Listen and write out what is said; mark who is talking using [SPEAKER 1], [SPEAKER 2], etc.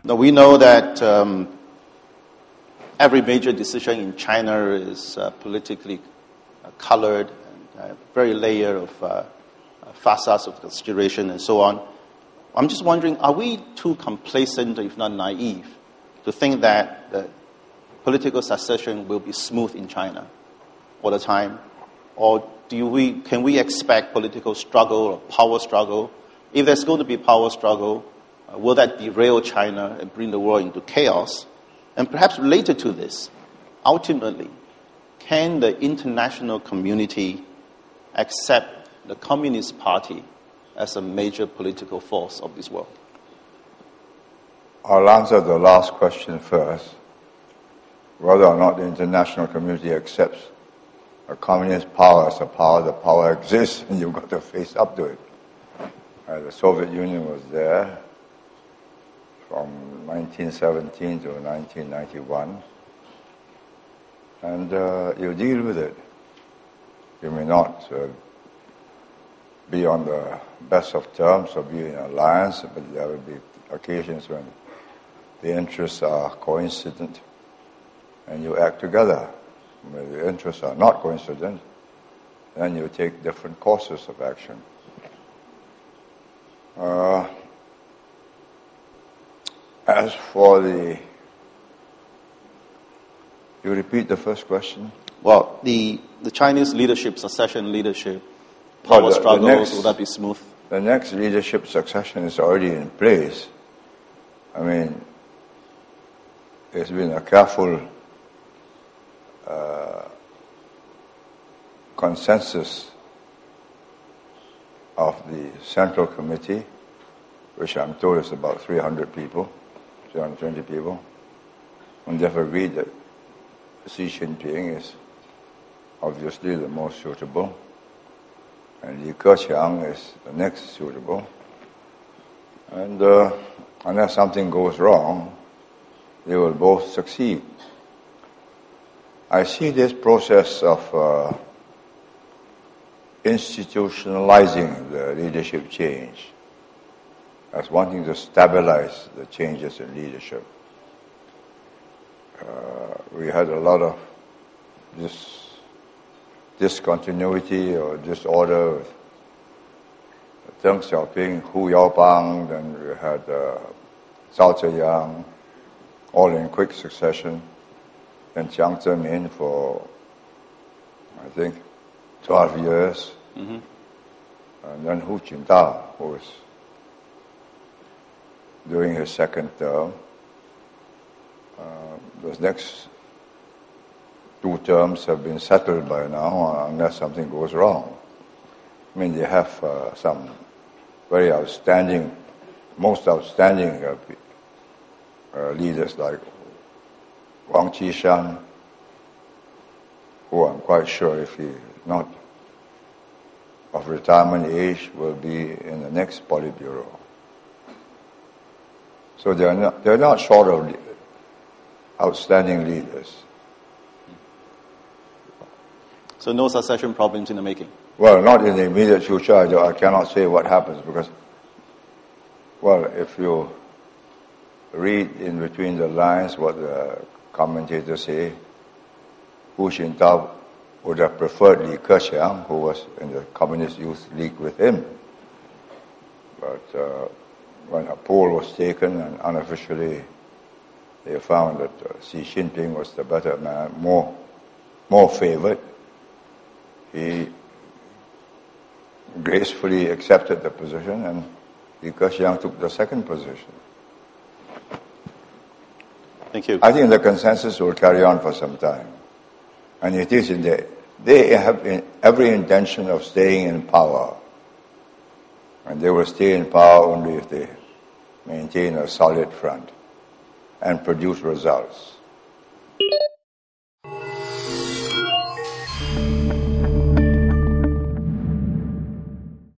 [SPEAKER 1] Now, we know that every major decision in China is politically colored, and very layer of facets of consideration and so on. I'm just wondering, are we too complacent, if not naive, to think that the political succession will be smooth in China all the time? Or can we expect political struggle or power struggle? If there's going to be power struggle, will that derail China and bring the world into chaos? And perhaps related to this, ultimately, can the international community accept the Communist Party as a major political force of this world?
[SPEAKER 2] I'll answer the last question first. Whether or not the international community accepts a communist power as a power, the power exists and you've got to face up to it. The Soviet Union was there from 1917 to 1991, and you deal with it. You may not be on the best of terms or be in alliance, but there will be occasions when the interests are coincident and you act together. When the interests are not coincident, then you take different courses of action. As for you repeat the first question?
[SPEAKER 1] Well, the Chinese leadership, succession leadership, power struggles, will that be smooth?
[SPEAKER 2] The next leadership succession is already in place. I mean, there's been a careful consensus of the Central Committee, which I'm told is about 300 people, 320 people, and they've agreed that Xi Jinping is obviously the most suitable, and Li Keqiang is the next suitable. And unless something goes wrong, they will both succeed. I see this process of institutionalizing the leadership change as wanting to stabilize the changes in leadership. We had a lot of discontinuity or disorder with Deng Xiaoping, Hu Yaobang, then we had Zhao Ziyang, all in quick succession, and Jiang Zemin for, I think, 12 years, and then Hu Jintao, who was doing his second term. Those next 2 terms have been settled by now, unless something goes wrong. I mean, they have some very outstanding, most outstanding leaders like Wang Qishan, who I'm quite sure, if he not of retirement age, will be in the next Politburo. So they're not short of outstanding leaders.
[SPEAKER 1] So no succession problems in the making?
[SPEAKER 2] Well, not in the immediate future. I cannot say what happens because, well, if you read in between the lines what the commentators say, Hu Jintao would have preferred Li Keqiang, who was in the Communist Youth League with him. But when a poll was taken and unofficially they found that Xi Jinping was the better man, more favored, he gracefully accepted the position and Li Keqiang took the second position.
[SPEAKER 1] Thank you.
[SPEAKER 2] I think the consensus will carry on for some time. And it is they have every intention of staying in power. And they will stay in power only if they maintain a solid front and produce results.